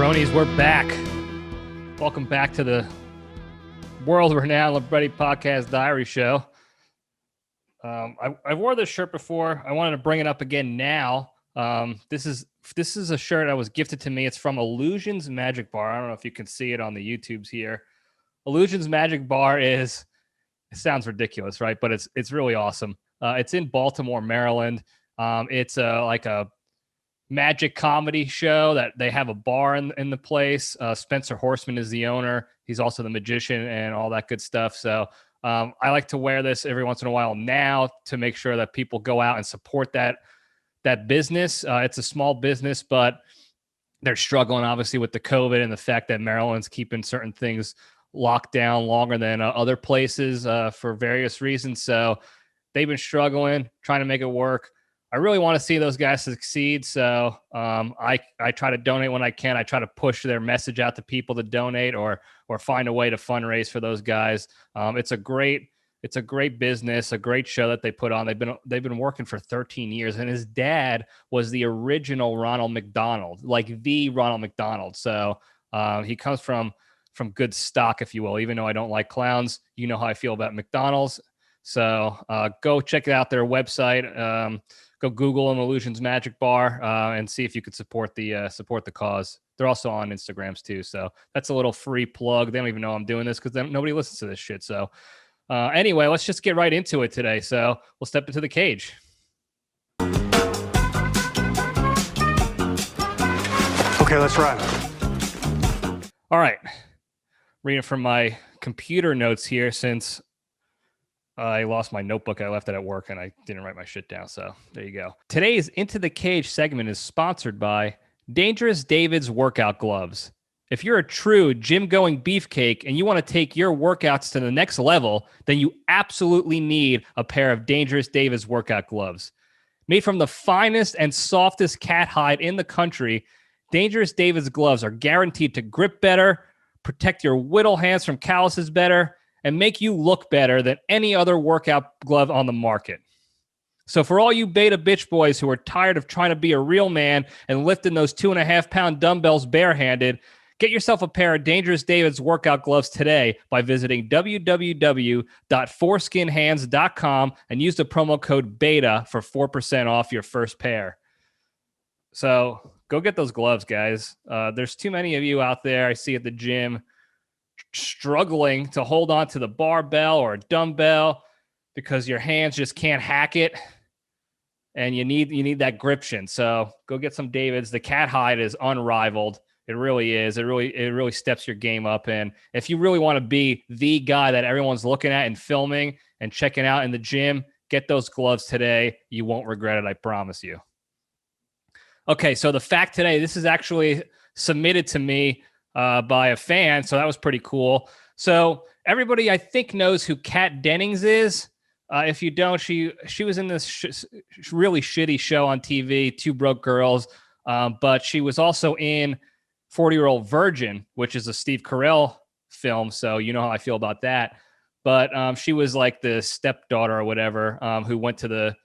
Bronies, we're back. Welcome back to the world-renowned Libretti Podcast Diary Show. I wore this shirt before. I wanted to bring it up again now. This is a shirt that was gifted to me. It's from Illusions Magic Bar. I don't know if you can see it on the YouTubes here. Illusions Magic Bar it sounds ridiculous, right? But it's really awesome. It's in Baltimore, Maryland. It's like a magic comedy show that they have a bar in the place. Spencer Horseman is the owner. He's also the magician and all that good stuff. So I like to wear this every once in a while now to make sure that people go out and support that business. It's a small business, but they're struggling obviously with the COVID and the fact that Maryland's keeping certain things locked down longer than other places for various reasons. So they've been struggling, trying to make it work. I really want to see those guys succeed, so I try to donate when I can. I try to push their message out to people to donate or find a way to fundraise for those guys. It's a great business, a great show that they put on. They've been working for 13 years, and his dad was the original Ronald McDonald, like the Ronald McDonald. So he comes from good stock, if you will. Even though I don't like clowns, you know how I feel about McDonald's. So go check out their website. Go Google them, Illusions Magic Bar, and see if you could support the cause. They're also on Instagrams too, so that's a little free plug. They don't even know I'm doing this because nobody listens to this shit. So anyway, let's just get right into it today. So we'll step into the cage. Okay, let's run. All right. Reading from my computer notes here since I lost my notebook. I left it at work and I didn't write my shit down. So there you go. Today's Into the Cage segment is sponsored by Dangerous David's Workout Gloves. If you're a true gym-going beefcake and you want to take your workouts to the next level, then you absolutely need a pair of Dangerous David's Workout Gloves. Made from the finest and softest cat hide in the country, Dangerous David's gloves are guaranteed to grip better, protect your whittle hands from calluses better, and make you look better than any other workout glove on the market. So for all you beta bitch boys who are tired of trying to be a real man and lifting those 2.5-pound dumbbells barehanded, get yourself a pair of Dangerous David's workout gloves today by visiting www.foreskinhands.com and use the promo code BETA for 4% off your first pair. So go get those gloves, guys. There's too many of you out there I see at the gym struggling to hold on to the barbell or a dumbbell because your hands just can't hack it, and you need that gription. So go get some David's. The cat hide is unrivaled. It really is. It really steps your game up. And if you really want to be the guy that everyone's looking at and filming and checking out in the gym, get those gloves today. You won't regret it, I promise you. Okay, so the fact today, this is actually submitted to me by a fan, so that was pretty cool. So everybody, I think, knows who Kat Dennings is. If you don't, she was in this really shitty show on TV, Two Broke Girls, but she was also in 40-Year-Old Virgin, which is a Steve Carell film, so you know how I feel about that. But she was like the stepdaughter or whatever who went to the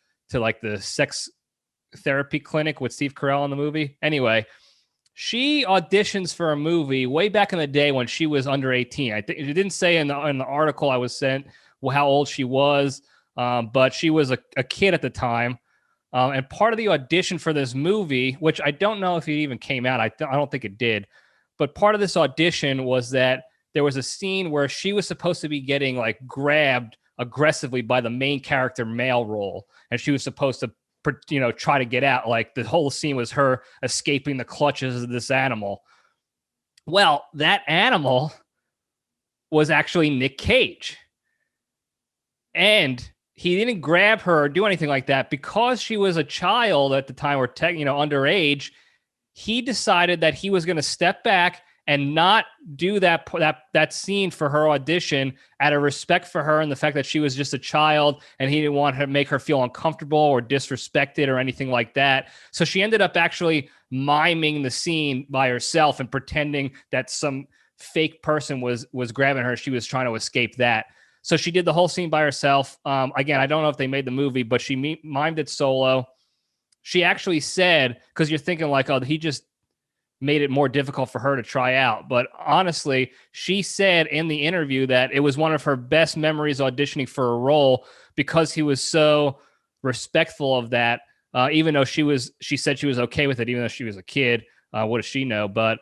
sex therapy clinic with Steve Carell in the movie. Anyway, she auditions for a movie way back in the day when she was under 18. I think it didn't say in the article I was sent how old she was, but she was a kid at the time. And part of the audition for this movie, which I don't know if it even came out, I don't think it did, but part of this audition was that there was a scene where she was supposed to be getting like grabbed aggressively by the main character male role, and she was supposed to try to get out. Like the whole scene was her escaping the clutches of this animal. Well, that animal was actually Nick Cage. And he didn't grab her or do anything like that because she was a child at the time, or underage. He decided that he was going to step back and not do that scene for her audition out of respect for her and the fact that she was just a child, and he didn't want to make her feel uncomfortable or disrespected or anything like that. So she ended up actually miming the scene by herself and pretending that some fake person was grabbing her. She was trying to escape that. So she did the whole scene by herself. Again, I don't know if they made the movie, but she mimed it solo. She actually said, because you're thinking like, oh, he just made it more difficult for her to try out. But honestly, she said in the interview that it was one of her best memories auditioning for a role because he was so respectful of that. Even though she said she was okay with it, even though she was a kid. What does she know? But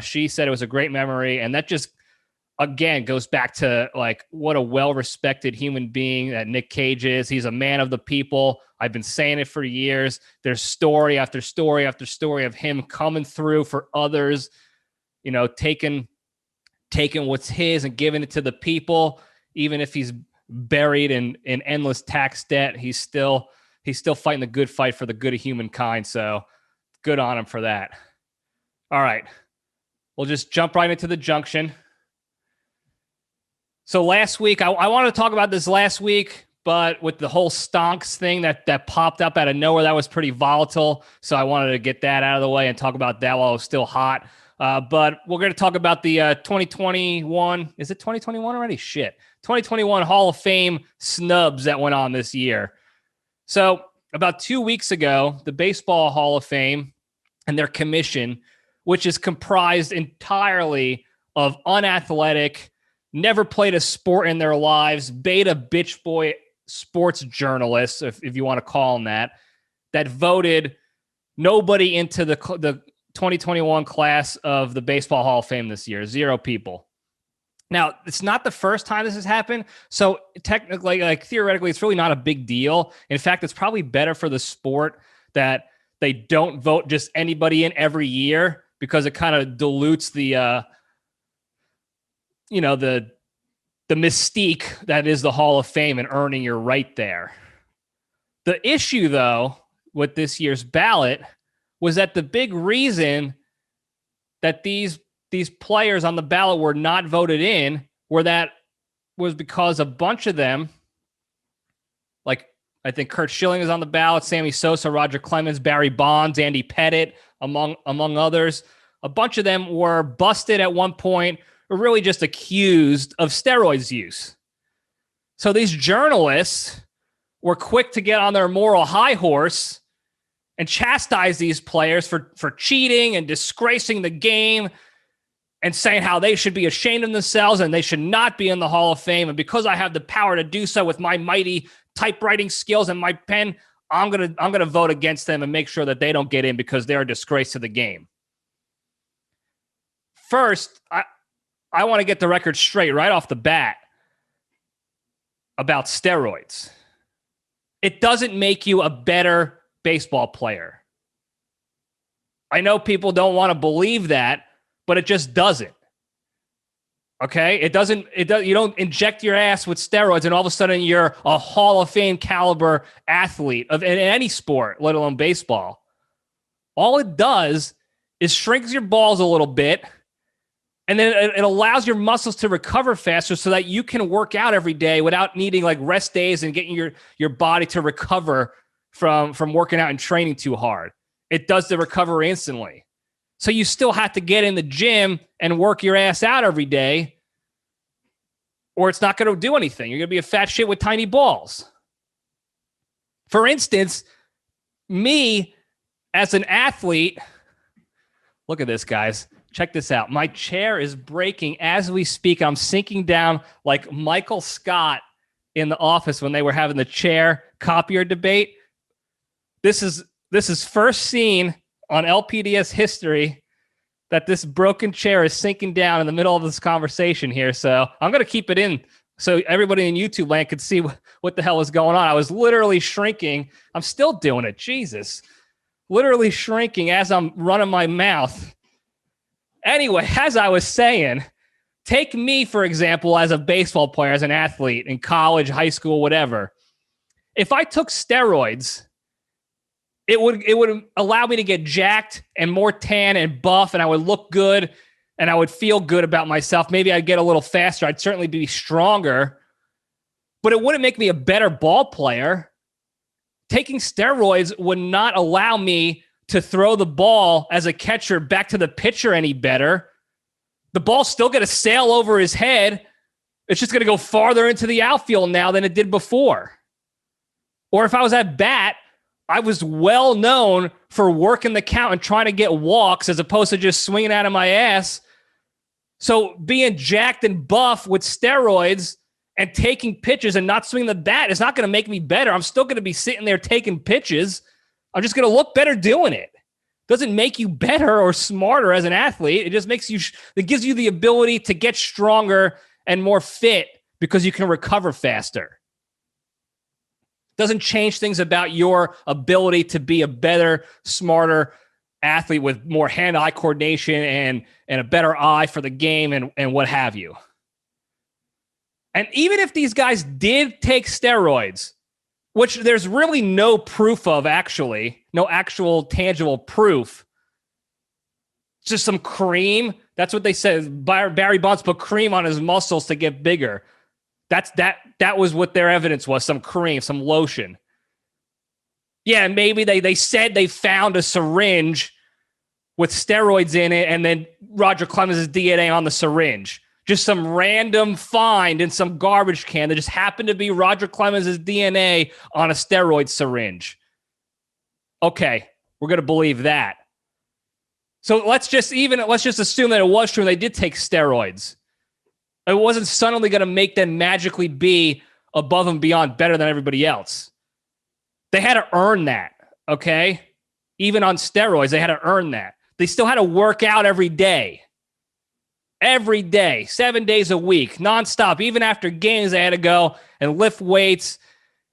she said it was a great memory. And that just, again, goes back to like what a well-respected human being that Nick Cage is. He's a man of the people. I've been saying it for years. There's story after story after story of him coming through for others, you know, taking what's his and giving it to the people. Even if he's buried in endless tax debt, he's still fighting the good fight for the good of humankind. So good on him for that. All right. We'll just jump right into the junction. So last week, I wanted to talk about this last week, but with the whole stonks thing that popped up out of nowhere, that was pretty volatile. So I wanted to get that out of the way and talk about that while it was still hot. But we're going to talk about the 2021. Is it 2021 already? Shit. 2021 Hall of Fame snubs that went on this year. So about 2 weeks ago, the Baseball Hall of Fame and their commission, which is comprised entirely of unathletic, never played a sport in their lives, beta bitch boy sports journalists, if you want to call them that voted nobody into the 2021 class of the Baseball Hall of Fame this year. 0 people. Now, it's not the first time this has happened, so technically, like theoretically, it's really not a big deal. In fact, it's probably better for the sport that they don't vote just anybody in every year, because it kind of dilutes the the mystique that is the Hall of Fame and earning your right there. The issue, though, with this year's ballot was that the big reason that these players on the ballot were not voted in was because a bunch of them, like I think Curt Schilling is on the ballot, Sammy Sosa, Roger Clemens, Barry Bonds, Andy Pettitte, among others. A bunch of them were busted at one point, or really just accused of steroids use. So these journalists were quick to get on their moral high horse and chastise these players for cheating and disgracing the game and saying how they should be ashamed of themselves and they should not be in the Hall of Fame. And because I have the power to do so with my mighty typewriting skills and my pen, I'm gonna vote against them and make sure that they don't get in because they're a disgrace to the game. First, I want to get the record straight right off the bat about steroids. It doesn't make you a better baseball player. I know people don't want to believe that, but it just doesn't. Okay? It doesn't. You don't inject your ass with steroids and all of a sudden you're a Hall of Fame caliber athlete in any sport, let alone baseball. All it does is shrinks your balls a little bit, and then it allows your muscles to recover faster so that you can work out every day without needing like rest days and getting your body to recover from working out and training too hard. It does the recovery instantly. So you still have to get in the gym and work your ass out every day, or it's not going to do anything. You're going to be a fat shit with tiny balls. For instance, me as an athlete, look at this, guys. Check this out. My chair is breaking as we speak. I'm sinking down like Michael Scott in The Office when they were having the chair copier debate. This is first seen on LPDS history that this broken chair is sinking down in the middle of this conversation here. So I'm going to keep it in so everybody in YouTube land could see what the hell is going on. I was literally shrinking. I'm still doing it. Jesus. Literally shrinking as I'm running my mouth. Anyway, as I was saying, take me, for example, as a baseball player, as an athlete in college, high school, whatever. If I took steroids, it would allow me to get jacked and more tan and buff, and I would look good, and I would feel good about myself. Maybe I'd get a little faster. I'd certainly be stronger, but it wouldn't make me a better ball player. Taking steroids would not allow me to throw the ball as a catcher back to the pitcher any better. The ball's still going to sail over his head. It's just going to go farther into the outfield now than it did before. Or if I was at bat, I was well known for working the count and trying to get walks as opposed to just swinging out of my ass. So being jacked and buff with steroids and taking pitches and not swinging the bat is not going to make me better. I'm still going to be sitting there taking pitches. I'm just going to look better doing it. Doesn't make you better or smarter as an athlete. It just makes you, it gives you the ability to get stronger and more fit because you can recover faster. Doesn't change things about your ability to be a better, smarter athlete with more hand-eye coordination and a better eye for the game and what have you. And even if these guys did take steroids, which there's really no proof of, actually, no actual tangible proof, just some cream. That's what they said. Barry Bonds put cream on his muscles to get bigger. That was what their evidence was, some cream, some lotion. Yeah, maybe they said they found a syringe with steroids in it and then Roger Clemens' DNA on the syringe. Just some random find in some garbage can that just happened to be Roger Clemens' DNA on a steroid syringe. Okay, we're going to believe that. So let's just assume that it was true and they did take steroids. It wasn't suddenly going to make them magically be above and beyond better than everybody else. They had to earn that, okay? Even on steroids, they had to earn that. They still had to work out every day. Every day, 7 days a week, nonstop. Even after games, they had to go and lift weights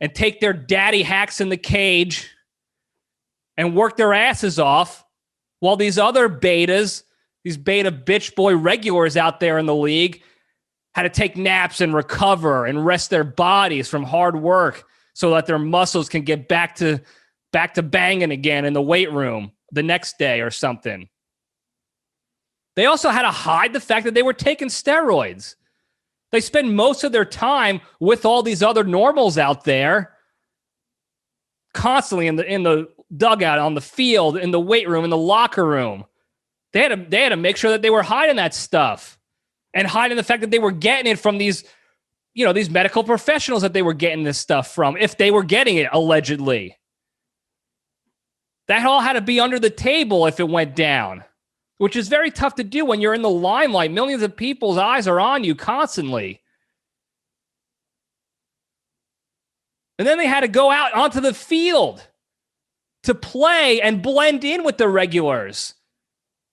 and take their daddy hacks in the cage and work their asses off while these other betas, these beta bitch boy regulars out there in the league, had to take naps and recover and rest their bodies from hard work so that their muscles can get back to banging again in the weight room the next day or something. They also had to hide the fact that they were taking steroids. They spend most of their time with all these other normals out there, constantly in the dugout, on the field, in the weight room, in the locker room. They had to make sure that they were hiding that stuff and hiding the fact that they were getting it from these medical professionals that they were getting this stuff from, if they were getting it, allegedly. That all had to be under the table if it went down, which is very tough to do when you're in the limelight. Millions of people's eyes are on you constantly. And then they had to go out onto the field to play and blend in with the regulars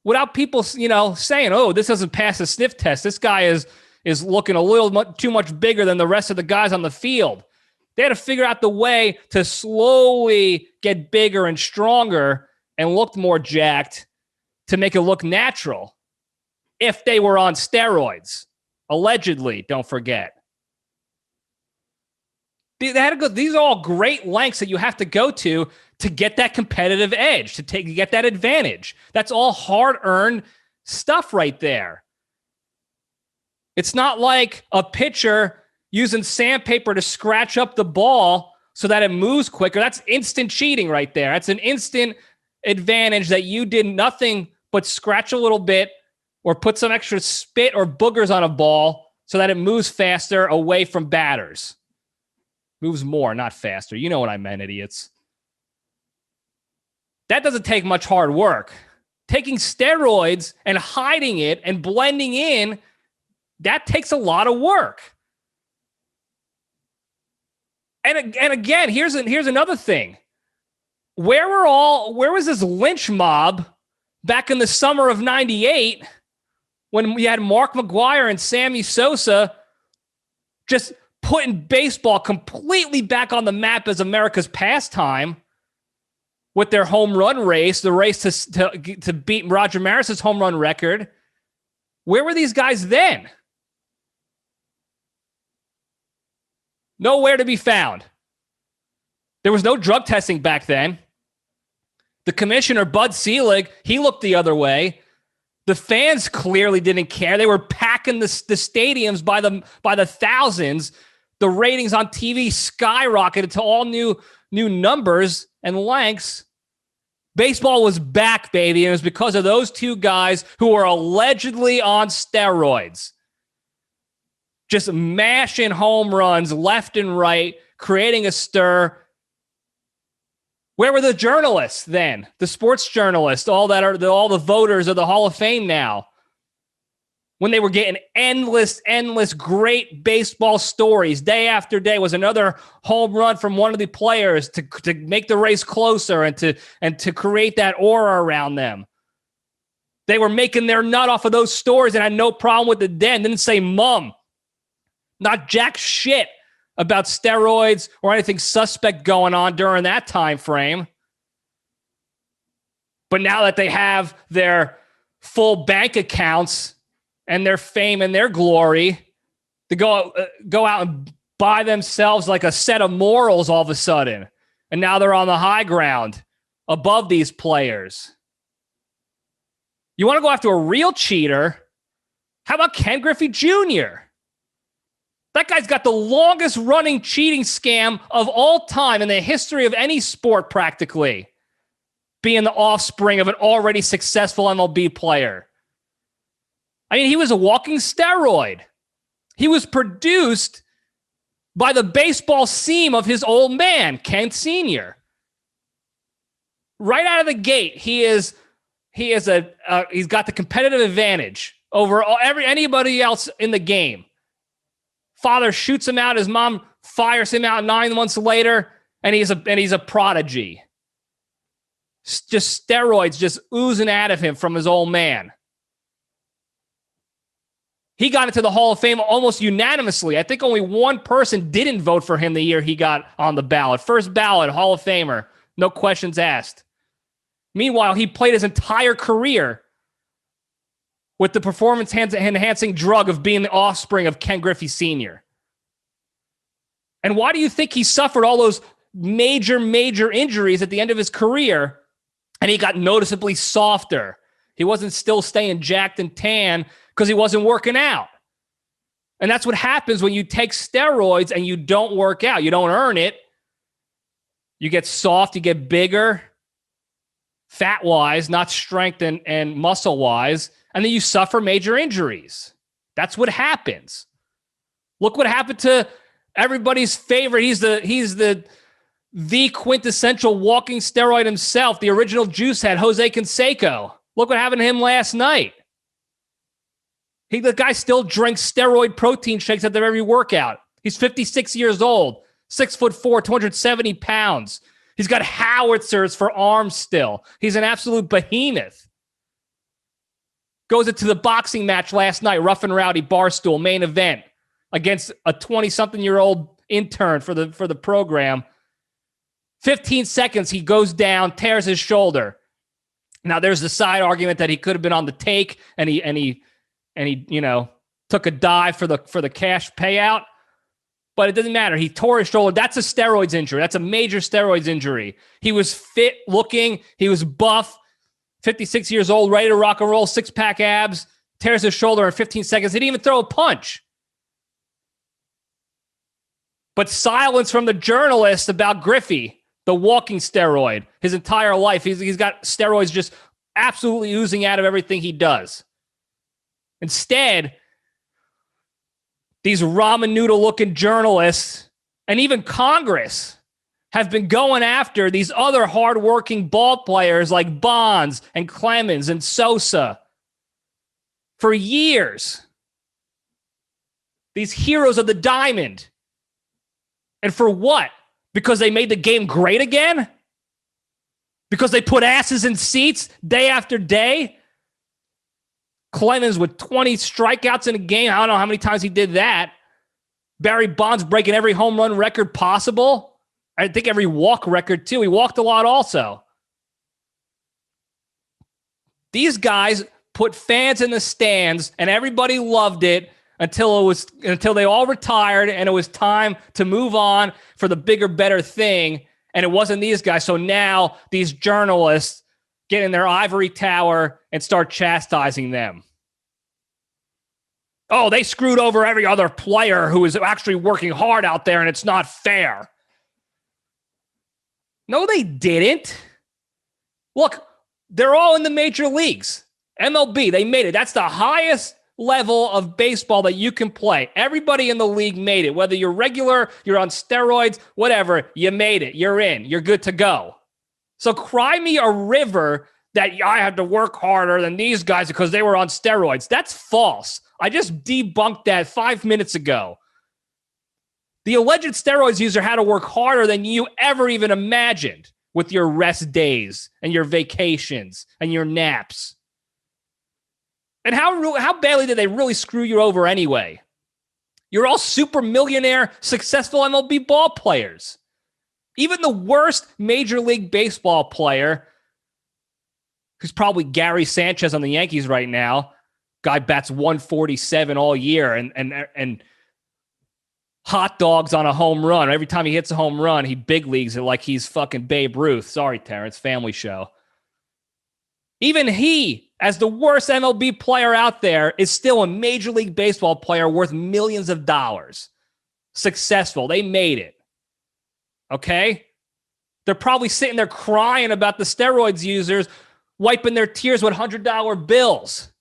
without people, saying, oh, this doesn't pass the sniff test. This guy is looking a little too much bigger than the rest of the guys on the field. They had to figure out the way to slowly get bigger and stronger and look more jacked to make it look natural if they were on steroids. Allegedly, don't forget. They had to go. These are all great lengths that you have to go to get that competitive edge, to get that advantage. That's all hard-earned stuff right there. It's not like a pitcher using sandpaper to scratch up the ball so that it moves quicker. That's instant cheating right there. That's an instant advantage that you did nothing but scratch a little bit or put some extra spit or boogers on a ball so that it moves faster away from batters. Moves more, not faster. You know what I meant, idiots. That doesn't take much hard work. Taking steroids and hiding it and blending in, that takes a lot of work. And again, here's another thing. Where was this lynch mob back in the summer of '98 when we had Mark McGwire and Sammy Sosa just putting baseball completely back on the map as America's pastime with their home run race, the race to beat Roger Maris's home run record? Where were these guys then? Nowhere to be found. There was no drug testing back then. The commissioner, Bud Selig, he looked the other way. The fans clearly didn't care. They were packing the stadiums by the thousands. The ratings on TV skyrocketed to all new numbers and lengths. Baseball was back, baby, and it was because of those two guys who were allegedly on steroids. Just mashing home runs left and right, creating a stir Where were the journalists then? The sports journalists, all the voters of the Hall of Fame now, when they were getting endless great baseball stories day after day. Was another home run from one of the players to make the race closer and to create that aura around them. They were making their nut off of those stories and had no problem with it then. Didn't say mum. Not jack shit about steroids or anything suspect going on during that time frame. But now that they have their full bank accounts and their fame and their glory, to go out and buy themselves like a set of morals all of a sudden. And now they're on the high ground above these players. You want to go after a real cheater? How about Ken Griffey Jr.? That guy's got the longest running cheating scam of all time in the history of any sport, practically, being the offspring of an already successful MLB player. I mean, he was a walking steroid. He was produced by the baseball seam of his old man, Ken Sr. Right out of the gate, he's got the competitive advantage over anybody else in the game. Father shoots him out. His mom fires him out 9 months later, and he's a prodigy. Just steroids just oozing out of him from his old man. He got into the Hall of Fame almost unanimously. I think only one person didn't vote for him the year he got on the ballot. First ballot, Hall of Famer. No questions asked. Meanwhile, he played his entire career with the performance-enhancing drug of being the offspring of Ken Griffey Sr. And why do you think he suffered all those major injuries at the end of his career and he got noticeably softer? He wasn't still staying jacked and tan because he wasn't working out. And that's what happens when you take steroids and you don't work out. You don't earn it. You get soft, you get bigger, fat-wise, not strength and muscle-wise, and then you suffer major injuries. That's what happens. Look what happened to everybody's favorite. He's the quintessential walking steroid himself, the original juice head, Jose Canseco. Look what happened to him last night. The guy still drinks steroid protein shakes at their every workout. He's 56 years old, 6'4", 270 pounds. He's got howitzers for arms still. He's an absolute behemoth. Goes into the boxing match last night, rough and rowdy barstool main event against a 20-something-year-old intern for the program. 15 seconds, he goes down, tears his shoulder. Now there's the side argument that he could have been on the take and he took a dive for the cash payout, but it doesn't matter. He tore his shoulder. That's a steroids injury. That's a major steroids injury. He was fit looking. He was buff. 56 years old, ready to rock and roll, six-pack abs, tears his shoulder in 15 seconds. He didn't even throw a punch. But silence from the journalist about Griffey, the walking steroid, his entire life. He's got steroids just absolutely oozing out of everything he does. Instead, these ramen noodle-looking journalists and even Congress have been going after these other hardworking ball players like Bonds and Clemens and Sosa for years. These heroes of the diamond. And for what? Because they made the game great again? Because they put asses in seats day after day? Clemens with 20 strikeouts in a game. I don't know how many times he did that. Barry Bonds breaking every home run record possible. I think every walk record, too. He walked a lot also. These guys put fans in the stands, and everybody loved it until they all retired, and it was time to move on for the bigger, better thing, and it wasn't these guys. So now these journalists get in their ivory tower and start chastising them. Oh, they screwed over every other player who is actually working hard out there, and it's not fair. No, they didn't. Look, they're all in the major leagues. MLB, they made it. That's the highest level of baseball that you can play. Everybody in the league made it. Whether you're regular, you're on steroids, whatever, you made it. You're in. You're good to go. So cry me a river that I had to work harder than these guys because they were on steroids. That's false. I just debunked that 5 minutes ago. The alleged steroids user had to work harder than you ever even imagined with your rest days and your vacations and your naps. And how badly did they really screw you over anyway? You're all super millionaire, successful MLB ball players. Even the worst Major League Baseball player, who's probably Gary Sanchez on the Yankees right now, guy bats 147 all year and hot dogs on a home run. Every time he hits a home run, he big leagues it like he's fucking Babe Ruth. Sorry, Terrence, family show. Even he, as the worst MLB player out there, is still a Major League Baseball player worth millions of dollars. Successful. They made it. Okay? They're probably sitting there crying about the steroids users wiping their tears with $100 bills.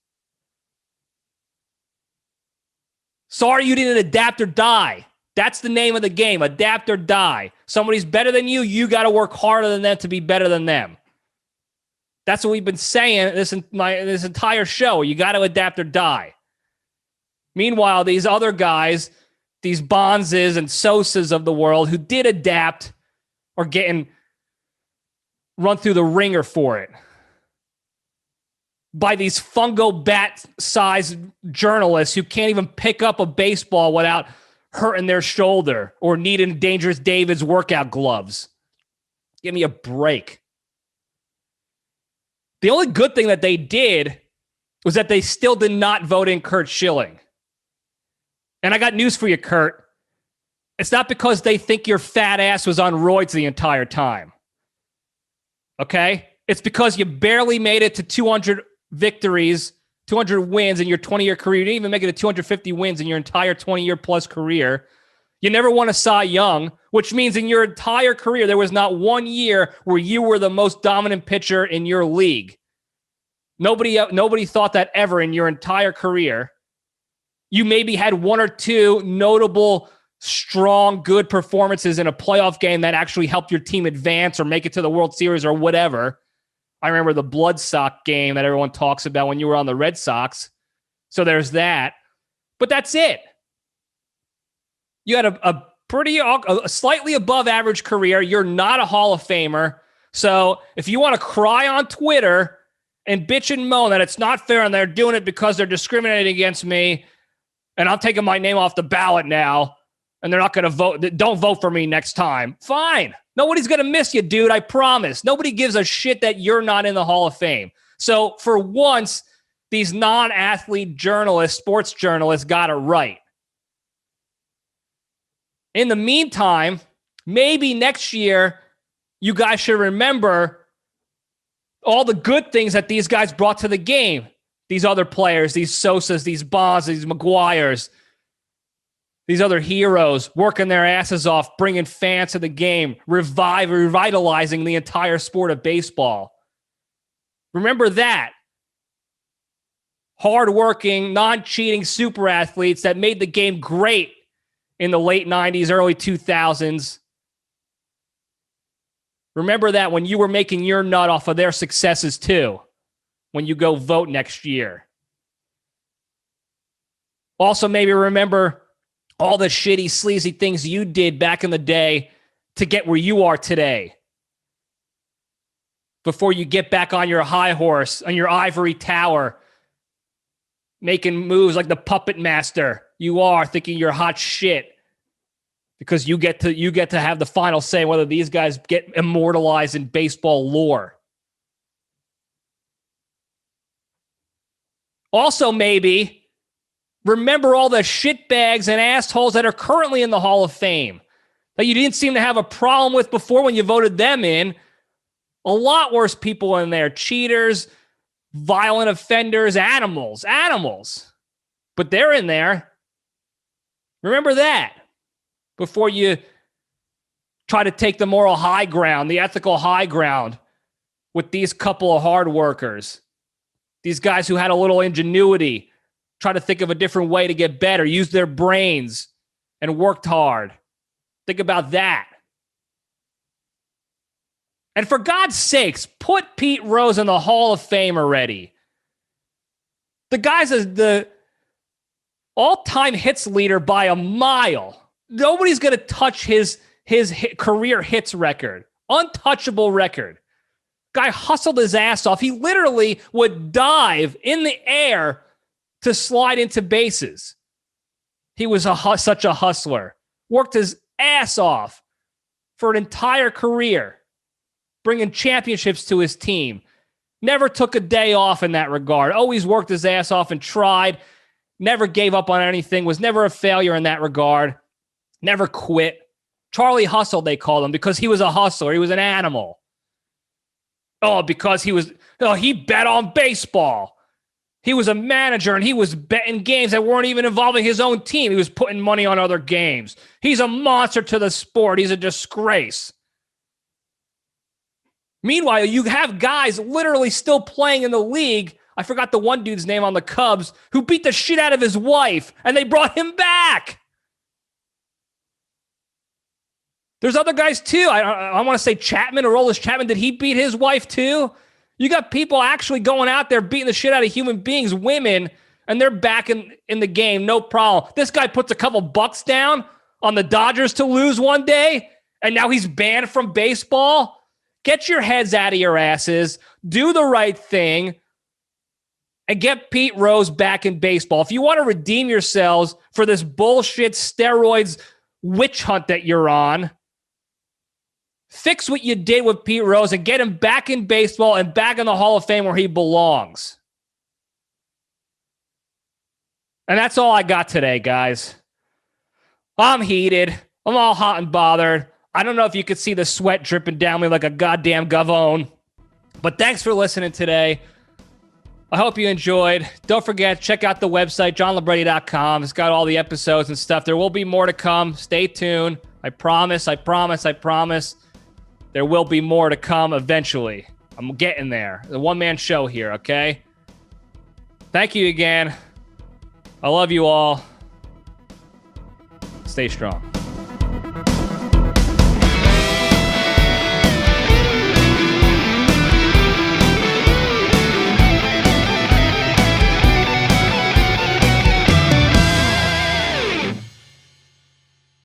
Sorry you didn't adapt or die. That's the name of the game. Adapt or die. Somebody's better than you, you got to work harder than them to be better than them. That's what we've been saying this entire show. You got to adapt or die. Meanwhile, these other guys, these Bonzes and Sosas of the world who did adapt are getting run through the ringer for it by these fungo bat-sized journalists who can't even pick up a baseball without hurting their shoulder or needing Dangerous David's workout gloves. Give me a break. The only good thing that they did was that they still did not vote in Curt Schilling. And I got news for you, Kurt. It's not because they think your fat ass was on roids the entire time. Okay? It's because you barely made it to 200 victories, 200 wins in your 20-year career. You didn't even make it to 250 wins in your entire 20-year plus career. You never won a Cy Young, which means in your entire career, there was not 1 year where you were the most dominant pitcher in your league. Nobody thought that ever in your entire career. You maybe had 1 or 2 notable, strong, good performances in a playoff game that actually helped your team advance or make it to the World Series or whatever. I remember the Blood Sox game that everyone talks about when you were on the Red Sox. So there's that. But that's it. You had a slightly above average career. You're not a Hall of Famer. So if you want to cry on Twitter and bitch and moan that it's not fair and they're doing it because they're discriminating against me and I'm taking my name off the ballot now and they're not going to vote, don't vote for me next time. Fine. Nobody's going to miss you, dude. I promise. Nobody gives a shit that you're not in the Hall of Fame. So for once, these non-athlete journalists, sports journalists got it right. In the meantime, maybe next year, you guys should remember all the good things that these guys brought to the game. These other players, these Sosas, these Bonds, these McGuires, these other heroes working their asses off, bringing fans to the game, revitalizing the entire sport of baseball. Remember that. Hardworking, non-cheating super athletes that made the game great in the late 90s, early 2000s. Remember that when you were making your nut off of their successes too, when you go vote next year. Also, maybe remember all the shitty, sleazy things you did back in the day to get where you are today. Before you get back on your high horse, on your ivory tower, making moves like the puppet master you are, thinking you're hot shit because you get to have the final say whether these guys get immortalized in baseball lore. Also, maybe remember all the shitbags and assholes that are currently in the Hall of Fame that you didn't seem to have a problem with before when you voted them in. A lot worse people in there. Cheaters, violent offenders, animals. But they're in there. Remember that before you try to take the moral high ground, the ethical high ground with these couple of hard workers. These guys who had a little ingenuity, try to think of a different way to get better, use their brains and worked hard. Think about that. And for God's sakes, put Pete Rose in the Hall of Fame already. The guy's the all-time hits leader by a mile. Nobody's going to touch his career hits record. Untouchable record. Guy hustled his ass off. He literally would dive in the air to slide into bases. He was such a hustler. Worked his ass off for an entire career, bringing championships to his team. Never took a day off in that regard. Always worked his ass off and tried. Never gave up on anything. Was never a failure in that regard. Never quit. Charlie Hustle, they called him, because he was a hustler. He was an animal. Oh, because he bet on baseball. He was a manager and he was betting games that weren't even involving his own team. He was putting money on other games. He's a monster to the sport. He's a disgrace. Meanwhile, you have guys literally still playing in the league. I forgot the one dude's name on the Cubs who beat the shit out of his wife and they brought him back. There's other guys too. I want to say Chapman, Aroldis Chapman. Did he beat his wife too? You got people actually going out there beating the shit out of human beings, women, and they're back in the game. No problem. This guy puts a couple bucks down on the Dodgers to lose one day, and now he's banned from baseball. Get your heads out of your asses. Do the right thing. And get Pete Rose back in baseball. If you want to redeem yourselves for this bullshit steroids witch hunt that you're on, fix what you did with Pete Rose and get him back in baseball and back in the Hall of Fame where he belongs. And that's all I got today, guys. I'm heated. I'm all hot and bothered. I don't know if you could see the sweat dripping down me like a goddamn gavone. But thanks for listening today. I hope you enjoyed. Don't forget, check out the website, johnlibretti.com. It's got all the episodes and stuff. There will be more to come. Stay tuned. I promise. There will be more to come eventually. I'm getting there. The one-man show here, okay? Thank you again. I love you all. Stay strong.